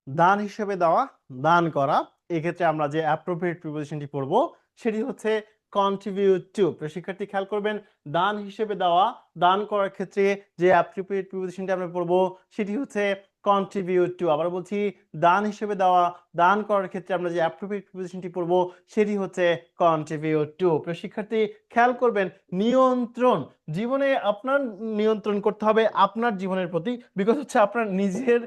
দান হিসেবে দেওয়া, দান করা। এক্ষেত্রে আমরা যে অ্যাপ্রোপ্রিয়েট প্রিপোজিশনটি পড়বো সেটি হচ্ছে কন্ট্রিবিউট টু। শিক্ষার্থী খেয়াল করবেন, দান হিসেবে দেওয়া, দান করার ক্ষেত্রে যে অ্যাপ্রোপ্রিয়েট প্রিপোজিশনটি আমরা পড়বো সেটি হচ্ছে কন্ট্রিবিউট টু। আবার বলছি, দান হিসেবে দেওয়া, দান করার ক্ষেত্রে আমরা যে অ্যাপ্রোপ্রিয়েট প্রিপোজিশনটি পড়বো সেটি হচ্ছে কন্ট্রিবিউট টু। শিক্ষার্থী খেয়াল করবেন, নিয়ন্ত্রণ, জীবনে আপনার নিয়ন্ত্রণ করতে হবে আপনার জীবনের প্রতি। বিকজ হচ্ছে আপনার নিজের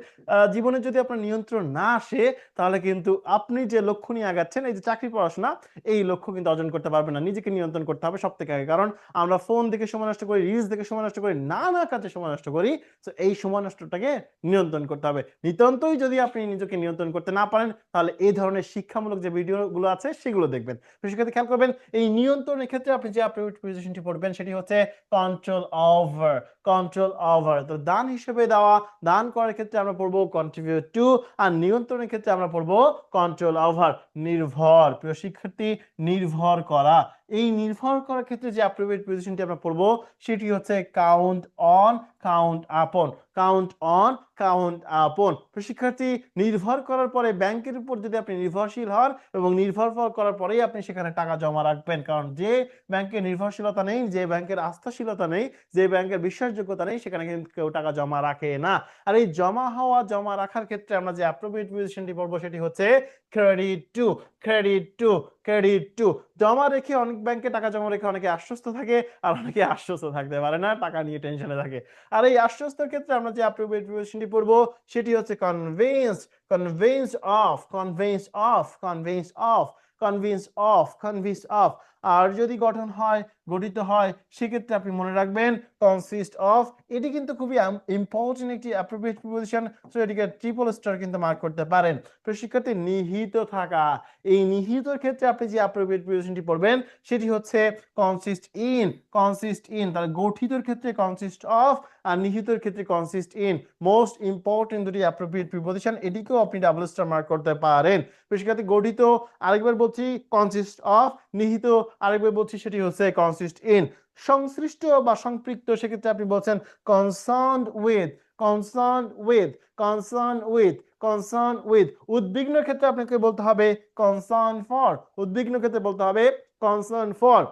জীবনে যদি আপনার নিয়ন্ত্রণ না আসে, তাহলে কিন্তু আপনি যে লক্ষ্য নিয়ে আগাচ্ছেন, এই যে চাকরি পড়াশোনা, এই লক্ষ্য কিন্তু অর্জন করতে পারবেন না। নিজেকে নিয়ন্ত্রণ করতে হবে সব থেকে আগে। কারণ আমরা ফোন দেখে সময় নষ্ট করি, রিলস দেখে সময় নষ্ট করি, নানা কাজে সময় নষ্ট করি। তো এই সময় নষ্টটাকে নিয়ন্ত্রণ করতে হবে। নিতান্তই যদি আপনি নিজেকে নিয়ন্ত্রণ করতে না পারেন, তাহলে এই ধরনের শিক্ষামূলক যে ভিডিওগুলো আছে সেগুলো দেখবেন। সেক্ষেত্রে খেয়াল করবেন, এই নিয়ন্ত্রণের ক্ষেত্রে আপনি যে প্রিপোজিশনটি পড়বেন সেটি হচ্ছে কন্ট্রোল ওভার। Control over. তো দান হিসেবে দেওয়া, দান করার ক্ষেত্রে আমরা পড়বো কন্ট্রিবিউট টু, আর নিয়ন্ত্রণের ক্ষেত্রে আমরা পড়বো কন্ট্রোল ওভার। নির্ভর, প্রিয় শিক্ষার্থী, নির্ভর করা। এই নির্ভর করার ক্ষেত্রে যে অ্যাপ্রোপ্রিয়েট পজিশনটি আমরা পড়বো সেটি হচ্ছে কাউন্ট অন, কাউন্ট আপন। কাউন্ট অন, কাউন্ট আপন। শিক্ষার্থী, নির্ভর করার পরে ব্যাংকের উপর যদি আপনি নির্ভরশীল হন এবং নির্ভর করার পরেই আপনি সেখানে টাকা জমা রাখবেন। কারণ যে ব্যাংকের নির্ভরশীলতা নেই, যে ব্যাংকের আস্থাশীলতা নেই, যে ব্যাংকের বিশ্বাসযোগ্যতা নেই, সেখানে কিন্তু কেউ টাকা জমা রাখে না। আর এই জমা হওয়া, জমা রাখার ক্ষেত্রে আমরা যে অ্যাপ্রোপ্রিয়েট পজিশনটি পড়বো সেটি হচ্ছে credit to. Credit to, credit to. জমা রেখে, অনেক ব্যাংকে টাকা জমা রেখে অনেকে আশ্বস্ত থাকে, আর অনেকে আশ্বস্ত থাকতে পারে না, টাকা নিয়ে টেনশনে থাকে। আর এই আশ্বস্তের ক্ষেত্রে আমরা যে অ্যাপ্রোপ্রিয়েট পজিশনটি পড়বো সেটি হচ্ছে convince. Convince of, convince of, convince of, convince of, convince of. আর যদি গঠন হয়, গঠিত হয়, সেক্ষেত্রে আপনি মনে রাখবেন কনসিস্ট অফ। এটি কিন্তু খুবই ইম্পর্টেন্ট একটি অ্যাপ্রোপ্রিয়েট প্রিপোজিশন। সো এটিকে ট্রিপল স্টার কিন্তু মার্ক করতে পারেন। শিক্ষার্থী, নিহিত থাকা। এই নিহিতর ক্ষেত্রে আপনি যে অ্যাপ্রোপ্রিয়েট প্রিপোজিশনটি পড়বেন সেটি হচ্ছে কনসিস্ট ইন। Consist in. তাহলে গঠিতর ক্ষেত্রে কনসিস্ট অফ, আর নিহিতর ক্ষেত্রে কনসিস্ট ইন। মোস্ট ইম্পর্টেন্ট দুটি অ্যাপ্রোপ্রিয়েট প্রিপোজিশন, এটিকেও আপনি ডাবল স্টার মার্ক করতে পারেন। শিক্ষার্থী, গঠিত আরেকবার বলছি কনসিস্ট অফ, নিহিত আরেকবার বলছি সেটি হচ্ছে কনসিস্ট ইন। সংশ্লিষ্ট বা সম্পৃক্ত, সেক্ষেত্রে আপনি বলছেন concerned with, concerned with, concern with, concern with. উদ্বিগ্ন ক্ষেত্রে আপনাকে বলতে হবে কনসার্ন ফর। উদ্বিগ্ন ক্ষেত্রে বলতে হবে কনসার্ন ফর।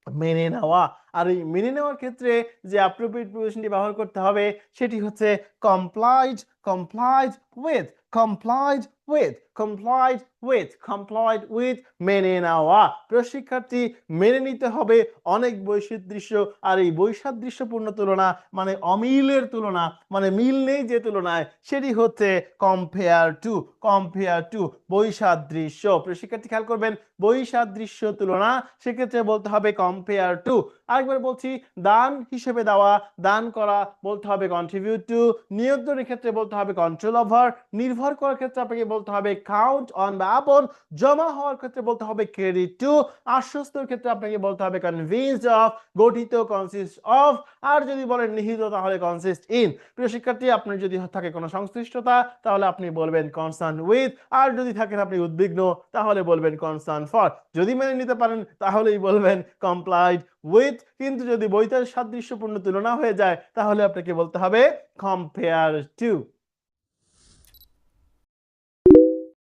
মেনে নেওয়া। আর এই মেনে নেওয়ার ক্ষেত্রে যে অ্যাপ্রোপ্রিয়েট প্রিপোজিশনটি ব্যবহার করতে হবে সেটি হচ্ছে complied. Complied with, complied with, complied with, complied with. মেনে নেওয়া। প্রিয় শিক্ষার্থী, মেনে নিতে হবে অনেক বৈসাদৃশ্য, আর এই বৈসাদৃশ্যপূর্ণ তুলনা মানে অমিলের তুলনা, মানে মিল নেই যে তুলনায়, সেটি হচ্ছে কম্পেয়ার টু। কম্পেয়ার টু, বৈসাদৃশ্য। প্রিয় শিক্ষার্থী খেয়াল করবেন, বৈসাদৃশ্য তুলনা, সেক্ষেত্রে বলতে হবে কম্পেয়ার টু। আরেকবার বলছি, দান হিসেবে দেওয়া, দান করা, বলতে হবে কন্ট্রিবিউট টু। নিয়ন্ত্রণের ক্ষেত্রে বলতে হবে কন্ট্রোল ওভার। নির্ভর করার ক্ষেত্রে আপনাকে বলতে হবে কাউন্ট অন বা আপন। জমা হওয়ার ক্ষেত্রে বলতে হবে ক্রেডিট টু। আশ্বস্তর ক্ষেত্রে আপনাকে বলতে হবে কনভিন্সড অফ। গঠিত কনসিস্ট অফ। আর যদি বলেন নিহিত, তাহলে কনসিস্ট ইন। প্রিয় শিক্ষার্থী, আপনার যদি থাকে কোনো সংশ্লিষ্টতা, তাহলে আপনি বলবেন কনসার্ন উইথ। আর যদি থাকেন আপনি উদ্বিগ্ন, তাহলে বলবেন কনসার্ন ফর। যদি মেনে নিতে পারেন তাহলেই বলবেন কমপ্লাইড উইথ। কিন্তু যদি বৈসাদৃশ্যপূর্ণ তুলনা হয়ে যায়, তাহলে আপনাকে বলতে হবে কম্পেয়ার টু।